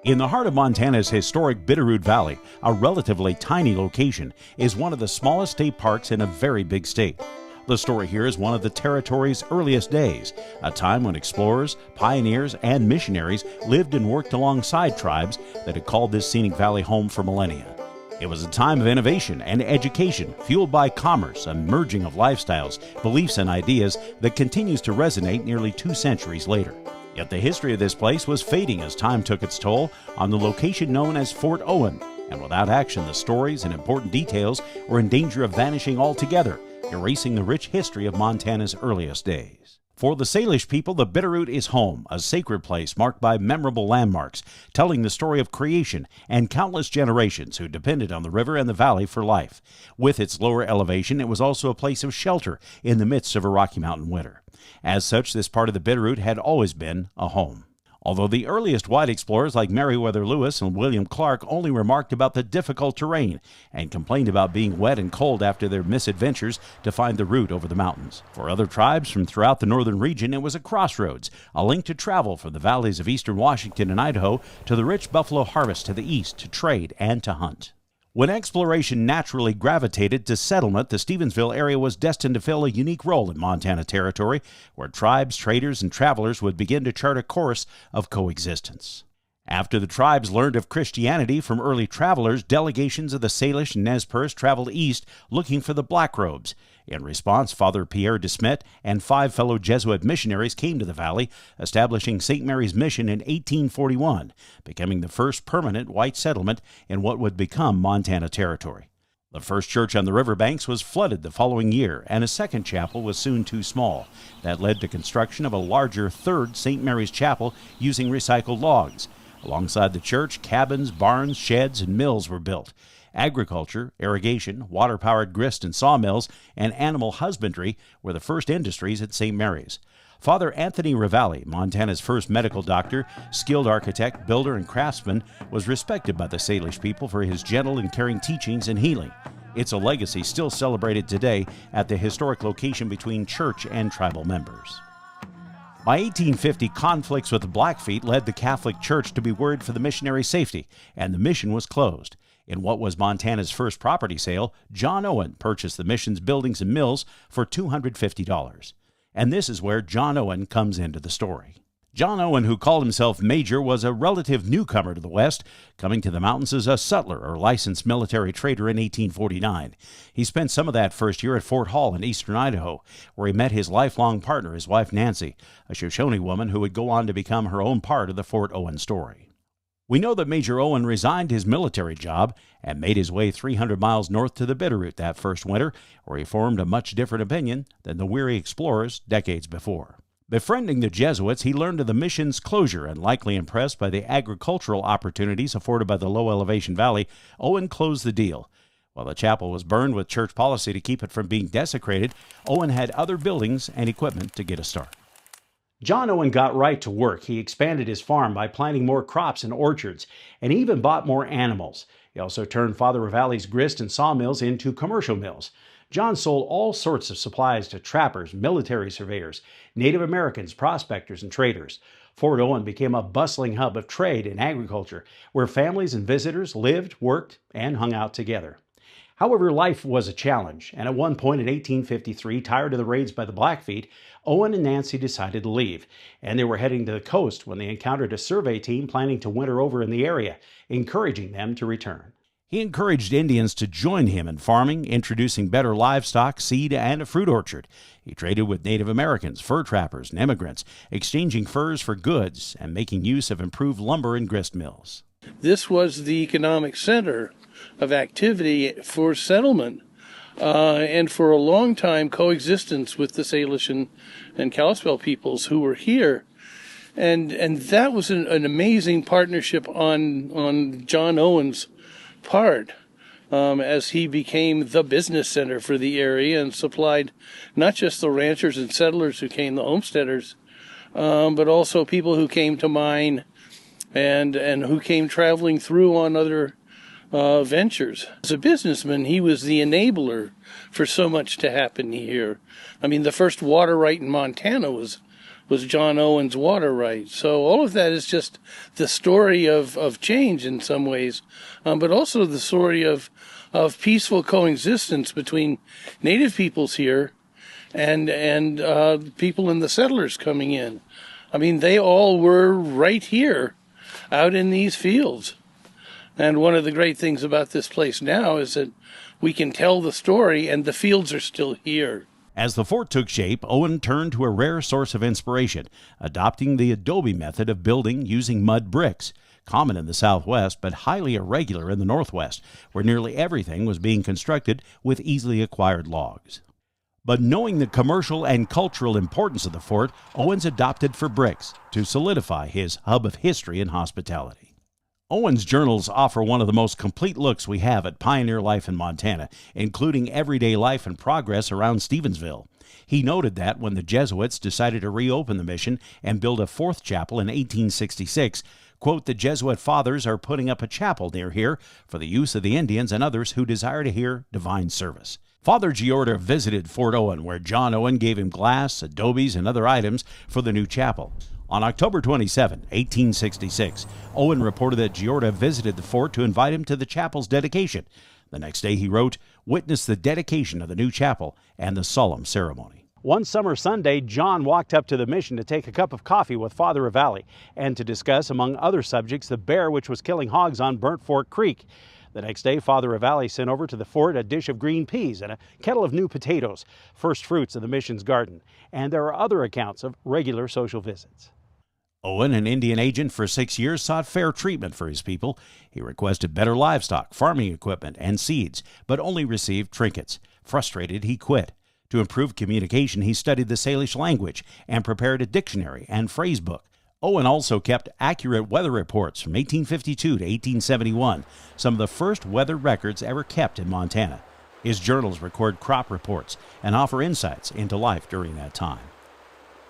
In the heart of Montana's historic Bitterroot Valley, a relatively tiny location is one of the smallest state parks in a very big state. The story here is one of the territory's earliest days, a time when explorers, pioneers, and missionaries lived and worked alongside tribes that had called this scenic valley home for millennia. It was a time of innovation and education, fueled by commerce, a merging of lifestyles, beliefs, and ideas that continues to resonate nearly 2 centuries later. Yet the history of this place was fading as time took its toll on the location known as Fort Owen, and without action the stories and important details were in danger of vanishing altogether, erasing the rich history of Montana's earliest days. For the Salish people, the Bitterroot is home, a sacred place marked by memorable landmarks, telling the story of creation and countless generations who depended on the river and the valley for life. With its lower elevation, it was also a place of shelter in the midst of a Rocky Mountain winter. As such, this part of the Bitterroot had always been a home. Although the earliest white explorers like Meriwether Lewis and William Clark only remarked about the difficult terrain and complained about being wet and cold after their misadventures to find the route over the mountains. For other tribes from throughout the northern region, it was a crossroads, a link to travel from the valleys of eastern Washington and Idaho to the rich buffalo harvest to the east to trade and to hunt. When exploration naturally gravitated to settlement, the Stevensville area was destined to fill a unique role in Montana territory, where tribes, traders, and travelers would begin to chart a course of coexistence. After the tribes learned of Christianity from early travelers, delegations of the Salish and Nez Perce traveled east looking for the Black Robes. In response, Father Pierre de Smet and 5 fellow Jesuit missionaries came to the valley, establishing St. Mary's Mission in 1841, becoming the first permanent white settlement in what would become Montana territory. The first church on the riverbanks was flooded the following year, and a second chapel was soon too small. That led to construction of a larger third St. Mary's Chapel using recycled logs. Alongside the church, cabins, barns, sheds, and mills were built. Agriculture, irrigation, water-powered grist and sawmills, and animal husbandry were the first industries at St. Mary's. Father Anthony Ravalli, Montana's first medical doctor, skilled architect, builder, and craftsman, was respected by the Salish people for his gentle and caring teachings and healing. It's a legacy still celebrated today at the historic location between church and tribal members. By 1850, conflicts with the Blackfeet led the Catholic Church to be worried for the missionary's safety, and the mission was closed. In what was Montana's first property sale, John Owen purchased the mission's buildings and mills for $250. And this is where John Owen comes into the story. John Owen, who called himself Major, was a relative newcomer to the West, coming to the mountains as a sutler or licensed military trader in 1849. He spent some of that first year at Fort Hall in eastern Idaho, where he met his lifelong partner, his wife Nancy, a Shoshone woman who would go on to become her own part of the Fort Owen story. We know that Major Owen resigned his military job and made his way 300 miles north to the Bitterroot that first winter, where he formed a much different opinion than the weary explorers decades before. Befriending the Jesuits, he learned of the mission's closure, and likely impressed by the agricultural opportunities afforded by the low-elevation valley, Owen closed the deal. While the chapel was burned with church policy to keep it from being desecrated, Owen had other buildings and equipment to get a start. John Owen got right to work. He expanded his farm by planting more crops and orchards, and he even bought more animals. He also turned Father Ravalli's grist and sawmills into commercial mills. John sold all sorts of supplies to trappers, military surveyors, Native Americans, prospectors, and traders. Fort Owen became a bustling hub of trade and agriculture, where families and visitors lived, worked, and hung out together. However, life was a challenge, and at one point in 1853, tired of the raids by the Blackfeet, Owen and Nancy decided to leave, and they were heading to the coast when they encountered a survey team planning to winter over in the area, encouraging them to return. He encouraged Indians to join him in farming, introducing better livestock, seed, and a fruit orchard. He traded with Native Americans, fur trappers, and immigrants, exchanging furs for goods and making use of improved lumber and grist mills. This was the economic center of activity for settlement and for a long time coexistence with the Salish and Kalispel peoples who were here. And that was an amazing partnership on John Owen's part as he became the business center for the area and supplied not just the ranchers and settlers who came, the homesteaders, but also people who came to mine and who came traveling through on other ventures. As a businessman, he was the enabler for so much to happen here. I mean, the first water right in Montana was was John Owen's water right. So all of that is just the story of change in some ways, but also the story of peaceful coexistence between native peoples here and people and the settlers coming in. I mean, they all were right here out in these fields. And one of the great things about this place now is that we can tell the story and the fields are still here. As the fort took shape, Owen turned to a rare source of inspiration, adopting the Adobe method of building using mud bricks, common in the Southwest but highly irregular in the Northwest, where nearly everything was being constructed with easily acquired logs. But knowing the commercial and cultural importance of the fort, Owens adopted for bricks to solidify his hub of history and hospitality. Owen's journals offer one of the most complete looks we have at pioneer life in Montana, including everyday life and progress around Stevensville. He noted that when the Jesuits decided to reopen the mission and build a fourth chapel in 1866, quote, "The Jesuit fathers are putting up a chapel near here for the use of the Indians and others who desire to hear divine service." Father Giorda visited Fort Owen, where John Owen gave him glass, adobes, and other items for the new chapel. On October 27, 1866, Owen reported that Giorda visited the fort to invite him to the chapel's dedication. The next day he wrote, "Witness the dedication of the new chapel and the solemn ceremony." One summer Sunday, John walked up to the mission to take a cup of coffee with Father Valley and to discuss, among other subjects, the bear which was killing hogs on Burnt Fork Creek. The next day, Father Valley sent over to the fort a dish of green peas and a kettle of new potatoes, first fruits of the mission's garden, and there are other accounts of regular social visits. Owen, an Indian agent for 6 years, sought fair treatment for his people. He requested better livestock, farming equipment, and seeds, but only received trinkets. Frustrated, he quit. To improve communication, he studied the Salish language and prepared a dictionary and phrase book. Owen also kept accurate weather reports from 1852 to 1871, some of the first weather records ever kept in Montana. His journals record crop reports and offer insights into life during that time.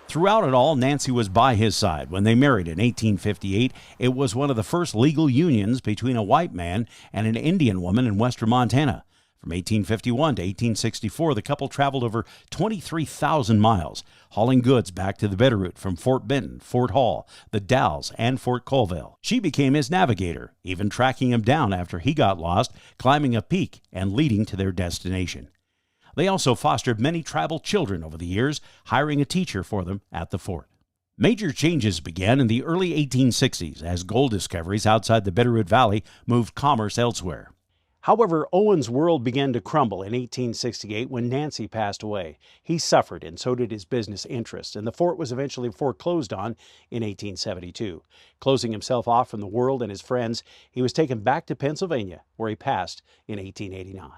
Throughout it all, Nancy was by his side. When they married in 1858, it was one of the first legal unions between a white man and an Indian woman in western Montana. From 1851 to 1864, the couple traveled over 23,000 miles, hauling goods back to the Bitterroot from Fort Benton, Fort Hall, the Dalles, and Fort Colville. She became his navigator, even tracking him down after he got lost, climbing a peak and leading to their destination. They also fostered many tribal children over the years, hiring a teacher for them at the fort. Major changes began in the early 1860s as gold discoveries outside the Bitterroot Valley moved commerce elsewhere. However, Owen's world began to crumble in 1868 when Nancy passed away. He suffered, and so did his business interests, and the fort was eventually foreclosed on in 1872. Closing himself off from the world and his friends, he was taken back to Pennsylvania, where he passed in 1889.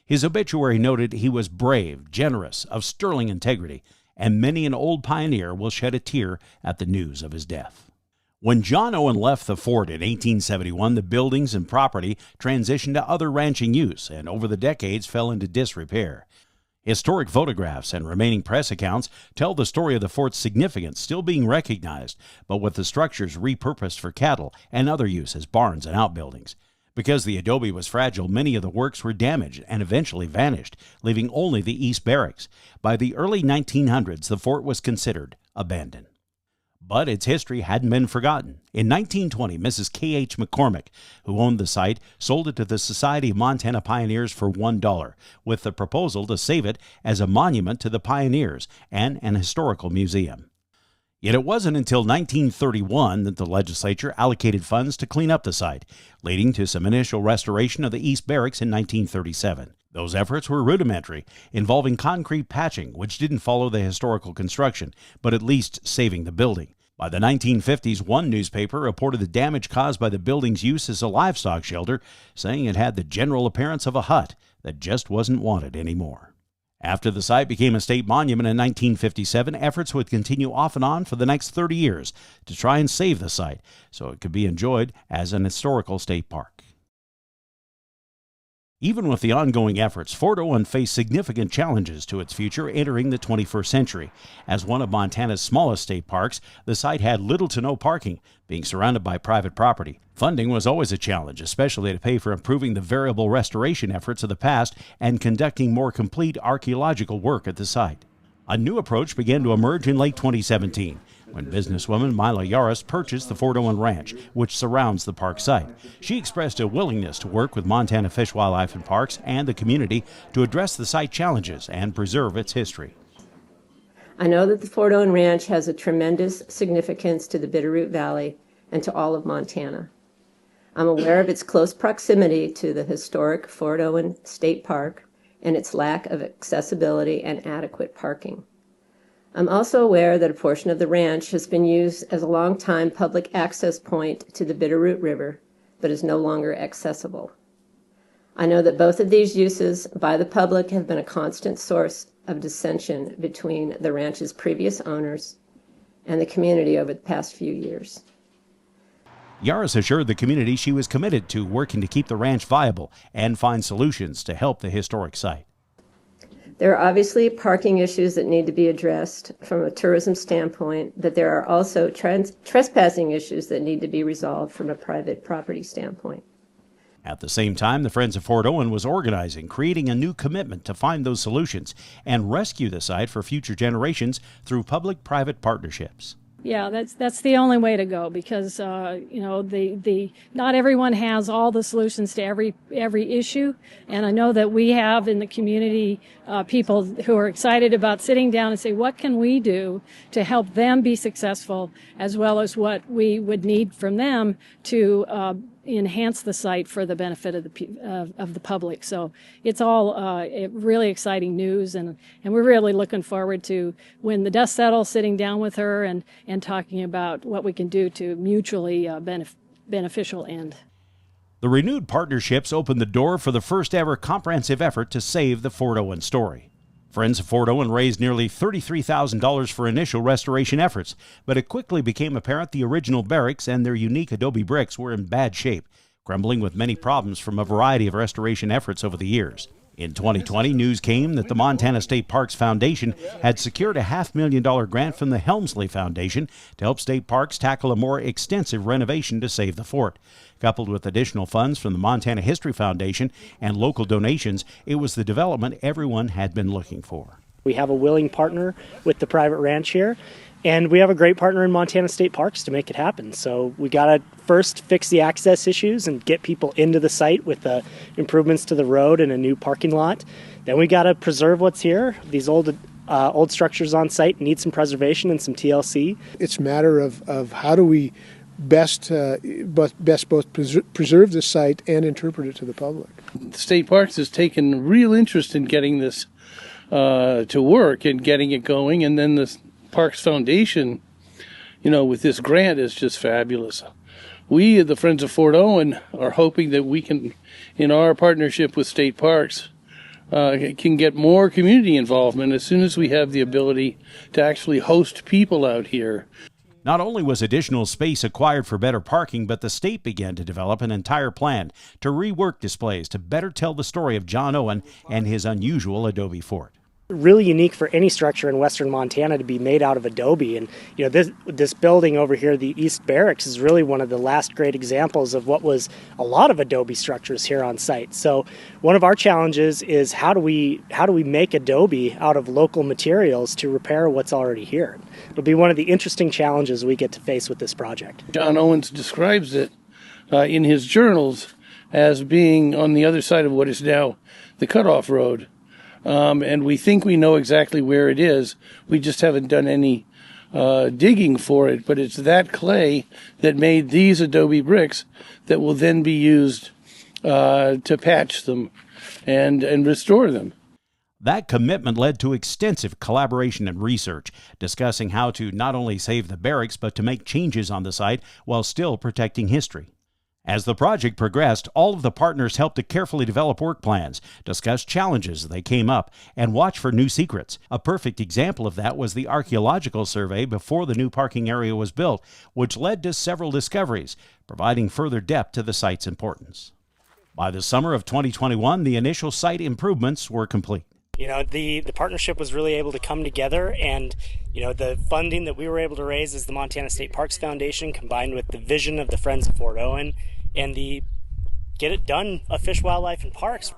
His obituary noted he was brave, generous, of sterling integrity, and many an old pioneer will shed a tear at the news of his death. When John Owen left the fort in 1871, the buildings and property transitioned to other ranching use and over the decades fell into disrepair. Historic photographs and remaining press accounts tell the story of the fort's significance still being recognized, but with the structures repurposed for cattle and other use as barns and outbuildings. Because the adobe was fragile, many of the works were damaged and eventually vanished, leaving only the East Barracks. By the early 1900s, the fort was considered abandoned. But its history hadn't been forgotten. In 1920, Mrs. K.H. McCormick, who owned the site, sold it to the Society of Montana Pioneers for $1, with the proposal to save it as a monument to the pioneers and an historical museum. Yet it wasn't until 1931 that the legislature allocated funds to clean up the site, leading to some initial restoration of the East Barracks in 1937. Those efforts were rudimentary, involving concrete patching, which didn't follow the historical construction, but at least saving the building. By the 1950s, one newspaper reported the damage caused by the building's use as a livestock shelter, saying it had the general appearance of a hut that just wasn't wanted anymore. After the site became a state monument in 1957, efforts would continue off and on for the next 30 years to try and save the site so it could be enjoyed as an historical state park. Even with the ongoing efforts, Fort Owen faced significant challenges to its future entering the 21st century. As one of Montana's smallest state parks, the site had little to no parking, being surrounded by private property. Funding was always a challenge, especially to pay for improving the variable restoration efforts of the past and conducting more complete archeological work at the site. A new approach began to emerge in late 2017 when businesswoman Mila Yaris purchased the Fort Owen Ranch, which surrounds the park site. She expressed a willingness to work with Montana Fish, Wildlife, and Parks and the community to address the site challenges and preserve its history. I know that the Fort Owen Ranch has a tremendous significance to the Bitterroot Valley and to all of Montana. I'm aware of its close proximity to the historic Fort Owen State Park and its lack of accessibility and adequate parking. I'm also aware that a portion of the ranch has been used as a long-time public access point to the Bitterroot River, but is no longer accessible. I know that both of these uses by the public have been a constant source of dissension between the ranch's previous owners and the community over the past few years. Yaris assured the community she was committed to working to keep the ranch viable and find solutions to help the historic site. There are obviously parking issues that need to be addressed from a tourism standpoint, but there are also trespassing issues that need to be resolved from a private property standpoint. At the same time, the Friends of Fort Owen was organizing, creating a new commitment to find those solutions and rescue the site for future generations through public-private partnerships. Yeah, that's the only way to go, because not everyone has all the solutions to every issue, and I know that we have in the community people who are excited about sitting down and say, what can we do to help them be successful, as well as what we would need from them to enhance the site for the benefit of the public. So it's all really exciting news, and we're really looking forward to, when the dust settles, sitting down with her and talking about what we can do to mutually beneficial end. The renewed partnerships opened the door for the first ever comprehensive effort to save the Fort Owen story. Friends of Fort Owen raised nearly $33,000 for initial restoration efforts, but it quickly became apparent the original barracks and their unique adobe bricks were in bad shape, crumbling with many problems from a variety of restoration efforts over the years. In 2020, news came that the Montana State Parks Foundation had secured a $500,000 grant from the Helmsley Foundation to help state parks tackle a more extensive renovation to save the fort. Coupled with additional funds from the Montana History Foundation and local donations, it was the development everyone had been looking for. We have a willing partner with the private ranch here, and we have a great partner in Montana State Parks to make it happen. So we got to first fix the access issues and get people into the site with the improvements to the road and a new parking lot. Then we got to preserve what's here. These old structures on site need some preservation and some TLC. It's a matter of how do we best both preserve the site and interpret it to the public. The State Parks has taken real interest in getting this to work and getting it going, and then the Parks Foundation, with this grant is just fabulous. We, the Friends of Fort Owen, are hoping that we can, in our partnership with State Parks, can get more community involvement as soon as we have the ability to actually host people out here. Not only was additional space acquired for better parking, but the state began to develop an entire plan to rework displays to better tell the story of John Owen and his unusual adobe fort. Really unique for any structure in western Montana to be made out of adobe, and this building over here, the East Barracks, is really one of the last great examples of what was a lot of adobe structures here on site. So one of our challenges is how do we make adobe out of local materials to repair what's already here? It'll be one of the interesting challenges we get to face with this project. John Owens describes it in his journals as being on the other side of what is now the cutoff road. And we think we know exactly where it is. We just haven't done any digging for it, but it's that clay that made these adobe bricks that will then be used to patch them and restore them. That commitment led to extensive collaboration and research, discussing how to not only save the barracks, but to make changes on the site while still protecting history. As the project progressed, all of the partners helped to carefully develop work plans, discuss challenges as they came up, and watch for new secrets. A perfect example of that was the archeological survey before the new parking area was built, which led to several discoveries, providing further depth to the site's importance. By the summer of 2021, the initial site improvements were complete. The partnership was really able to come together, and the funding that we were able to raise as the Montana State Parks Foundation, combined with the vision of the Friends of Fort Owen and the Get It Done of Fish, Wildlife, and Parks.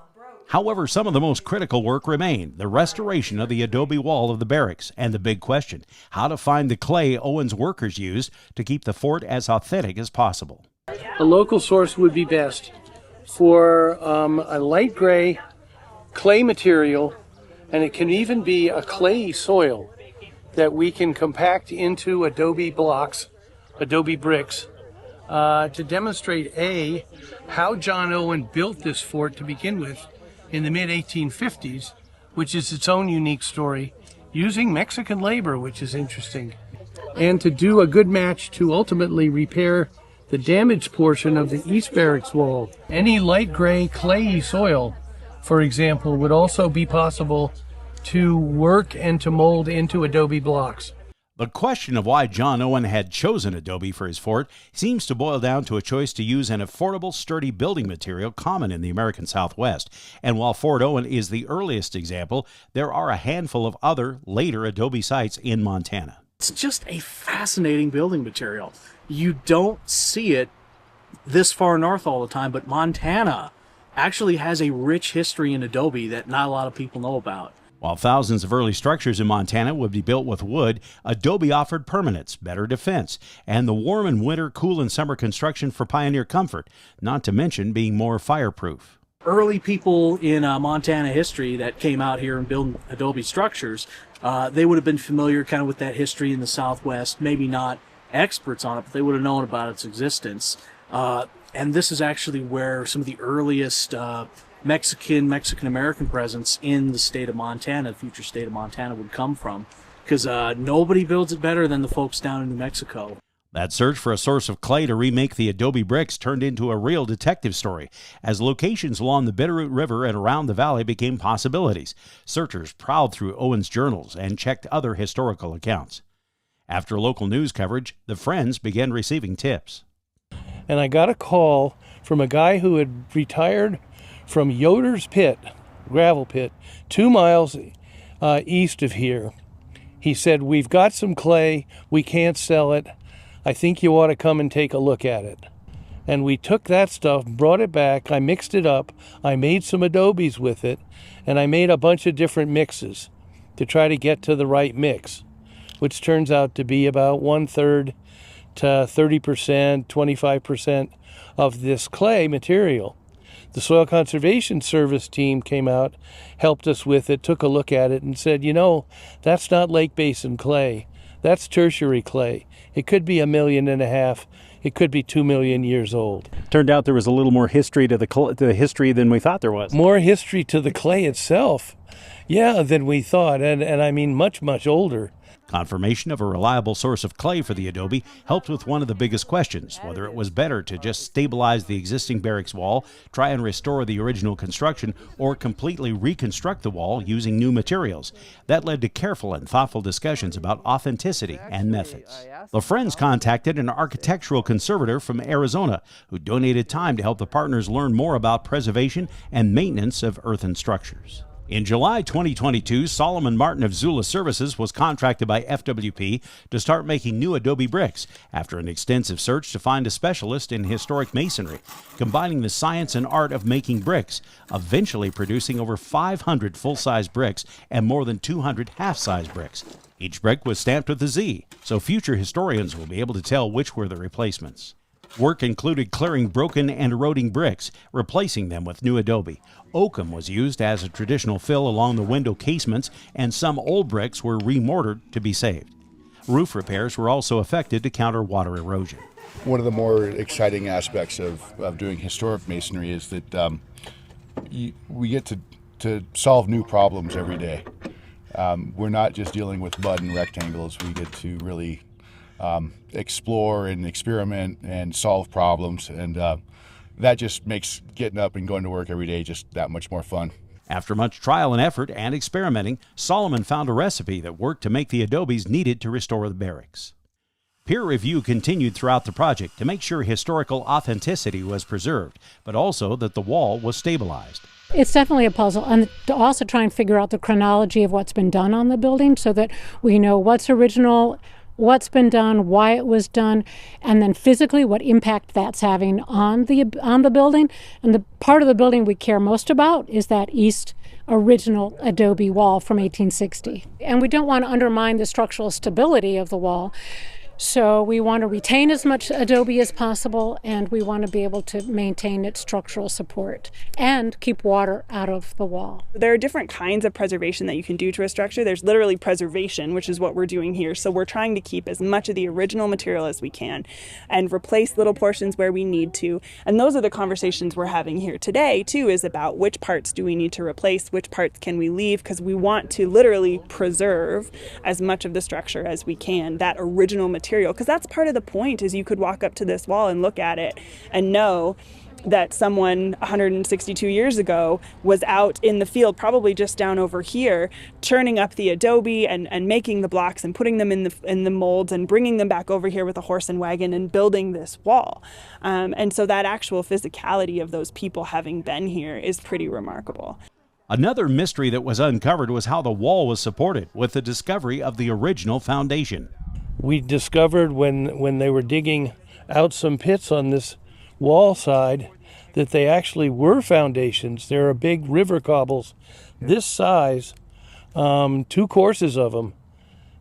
However, some of the most critical work remained: the restoration of the adobe wall of the barracks, and the big question, how to find the clay Owen's workers used to keep the fort as authentic as possible. A local source would be best for a light gray clay material, and it can even be a clayey soil that we can compact into adobe blocks, adobe bricks, to demonstrate how John Owen built this fort to begin with in the mid-1850s, which is its own unique story, using Mexican labor, which is interesting, and to do a good match to ultimately repair the damaged portion of the East Barracks wall. Any light gray clayey soil, for example, would also be possible to work and to mold into adobe blocks. The question of why John Owen had chosen adobe for his fort seems to boil down to a choice to use an affordable, sturdy building material common in the American Southwest. And while Fort Owen is the earliest example, there are a handful of other later adobe sites in Montana. It's just a fascinating building material. You don't see it this far north all the time, but Montana actually has a rich history in adobe that not a lot of people know about. While thousands of early structures in Montana would be built with wood, adobe offered permanence, better defense, and the warm in winter, cool in summer construction for pioneer comfort, not to mention being more fireproof. Early people in Montana history that came out here and built adobe structures, they would have been familiar kind of with that history in the Southwest, maybe not experts on it, but they would have known about its existence. And this is actually where some of the earliest Mexican-American presence in the state of Montana, the future state of Montana, would come from, because nobody builds it better than the folks down in New Mexico. That search for a source of clay to remake the adobe bricks turned into a real detective story, as locations along the Bitterroot River and around the valley became possibilities. Searchers prowled through Owen's journals and checked other historical accounts. After local news coverage, the Friends began receiving tips. And I got a call from a guy who had retired from Yoder's Pit, gravel pit, 2 miles east of here. He said, "We've got some clay, we can't sell it. I think you ought to come and take a look at it." And we took that stuff, brought it back, I mixed it up, I made some adobes with it, and I made a bunch of different mixes to try to get to the right mix, which turns out to be about 1/3 to 30%, 25% of this clay material. The Soil Conservation Service team came out, helped us with it, took a look at it, and said, that's not Lake Basin clay. That's tertiary clay. It could be 1.5 million. It could be 2 million years old. Turned out there was a little more history to the history than we thought there was. More history to the clay itself, than we thought, and I mean much, much older. Confirmation of a reliable source of clay for the adobe helped with one of the biggest questions, whether it was better to just stabilize the existing barracks wall, try and restore the original construction, or completely reconstruct the wall using new materials. That led to careful and thoughtful discussions about authenticity and methods. The Friends contacted an architectural conservator from Arizona who donated time to help the partners learn more about preservation and maintenance of earthen structures. In July 2022, Solomon Martin of Zula Services was contracted by FWP to start making new adobe bricks after an extensive search to find a specialist in historic masonry, combining the science and art of making bricks, eventually producing over 500 full-size bricks and more than 200 half-size bricks. Each brick was stamped with a Z, so future historians will be able to tell which were the replacements. Work included clearing broken and eroding bricks, replacing them with new adobe. Oakum was used as a traditional fill along the window casements, and some old bricks were remortared to be saved. Roof repairs were also effected to counter water erosion. One of the more exciting aspects of doing historic masonry is that we get to solve new problems every day. We're not just dealing with mud and rectangles. We get to really explore and experiment and solve problems, and that just makes getting up and going to work every day just that much more fun. After much trial and effort and experimenting, Solomon found a recipe that worked to make the adobes needed to restore the barracks. Peer review continued throughout the project to make sure historical authenticity was preserved, but also that the wall was stabilized. It's definitely a puzzle, and to also try and figure out the chronology of what's been done on the building so that we know what's original, what's been done, why it was done, and then physically what impact that's having on the building. And the part of the building we care most about is that east original adobe wall from 1860. And we don't want to undermine the structural stability of the wall. So we want to retain as much adobe as possible, and we want to be able to maintain its structural support and keep water out of the wall. There are different kinds of preservation that you can do to a structure. There's literally preservation, which is what we're doing here. So we're trying to keep as much of the original material as we can and replace little portions where we need to. And those are the conversations we're having here today, too, is about which parts do we need to replace, which parts can we leave, because we want to literally preserve as much of the structure as we can, that original material. Because that's part of the point, is you could walk up to this wall and look at it and know that someone 162 years ago was out in the field, probably just down over here, churning up the adobe and making the blocks and putting them in the molds and bringing them back over here with a horse and wagon and building this wall. And so that actual physicality of those people having been here is pretty remarkable. Another mystery that was uncovered was how the wall was supported, with the discovery of the original foundation. We discovered when they were digging out some pits on this wall side that they actually were foundations. There are big river cobbles this size, 2 courses of them,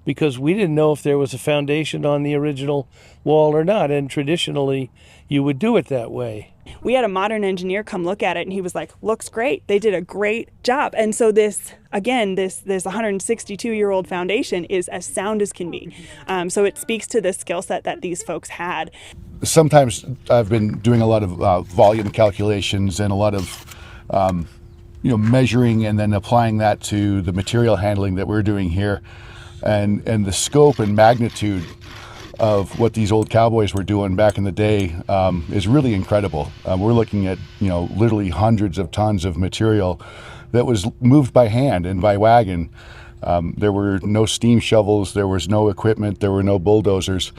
because we didn't know if there was a foundation on the original wall or not, and traditionally you would do it that way. We had a modern engineer come look at it, and he was like, looks great. They did a great job. And so this 162-year-old foundation is as sound as can be. So it speaks to the skill set that these folks had. Sometimes I've been doing a lot of volume calculations and a lot of measuring and then applying that to the material handling that we're doing here. And the scope and magnitude of what these old cowboys were doing back in the day is really incredible. We're looking at literally hundreds of tons of material that was moved by hand and by wagon. There were no steam shovels, there was no equipment, there were no bulldozers,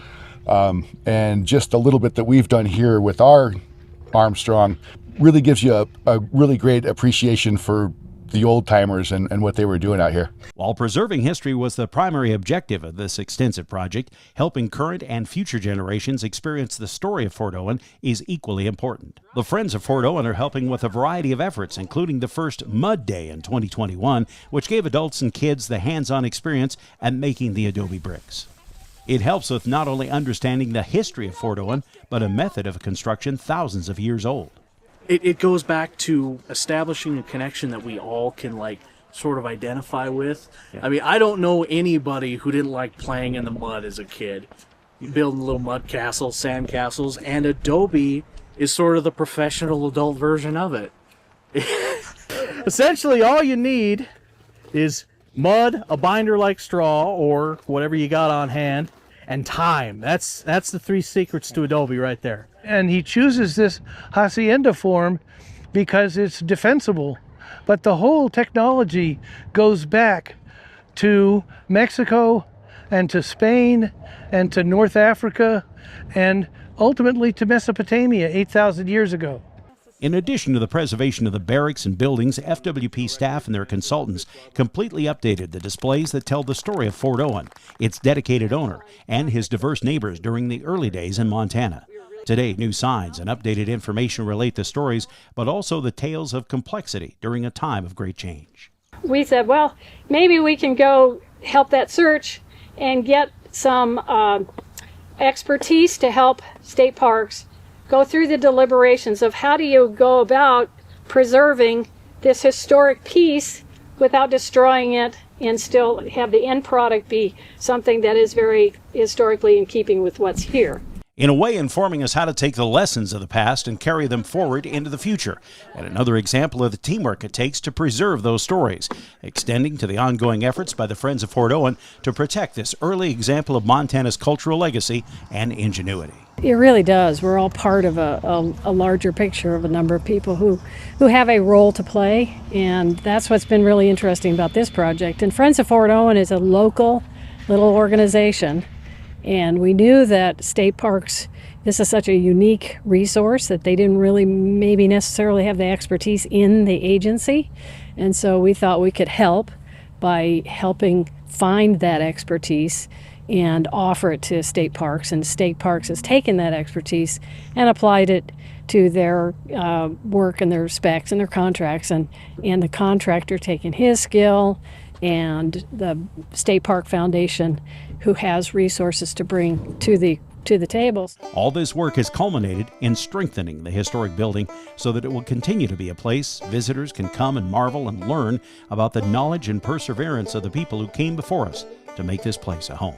and just a little bit that we've done here with our Armstrong really gives you a really great appreciation for the old timers and what they were doing out here. While preserving history was the primary objective of this extensive project, helping current and future generations experience the story of Fort Owen is equally important. The Friends of Fort Owen are helping with a variety of efforts, including the first Mud Day in 2021, which gave adults and kids the hands-on experience at making the adobe bricks. It helps with not only understanding the history of Fort Owen, but a method of construction thousands of years old. It goes back to establishing a connection that we all can sort of identify with. Yeah. I mean, I don't know anybody who didn't like playing in the mud as a kid, building little mud castles, sand castles, and adobe is sort of the professional adult version of it. Essentially, all you need is mud, a binder like straw, or whatever you got on hand, and time. That's the 3 secrets to adobe right there. And he chooses this hacienda form because it's defensible. But the whole technology goes back to Mexico and to Spain and to North Africa and ultimately to Mesopotamia 8,000 years ago. In addition to the preservation of the barracks and buildings, FWP staff and their consultants completely updated the displays that tell the story of Fort Owen, its dedicated owner, and his diverse neighbors during the early days in Montana. Today, new signs and updated information relate the stories, but also the tales of complexity during a time of great change. We said, well, maybe we can go help that search and get some expertise to help state parks go through the deliberations of how do you go about preserving this historic piece without destroying it and still have the end product be something that is very historically in keeping with what's here. In a way, informing us how to take the lessons of the past and carry them forward into the future. And another example of the teamwork it takes to preserve those stories, extending to the ongoing efforts by the Friends of Fort Owen to protect this early example of Montana's cultural legacy and ingenuity. It really does. We're all part of a larger picture of a number of people who have a role to play, and that's what's been really interesting about this project. And Friends of Fort Owen is a local little organization, and we knew that state parks, this is such a unique resource that they didn't really maybe necessarily have the expertise in the agency, and so we thought we could help by helping find that expertise and offer it to state parks. And state parks has taken that expertise and applied it to their work and their specs and their contracts, and the contractor taking his skill, and the State Park Foundation, who has resources to bring to the tables. All this work has culminated in strengthening the historic building so that it will continue to be a place visitors can come and marvel and learn about the knowledge and perseverance of the people who came before us to make this place a home.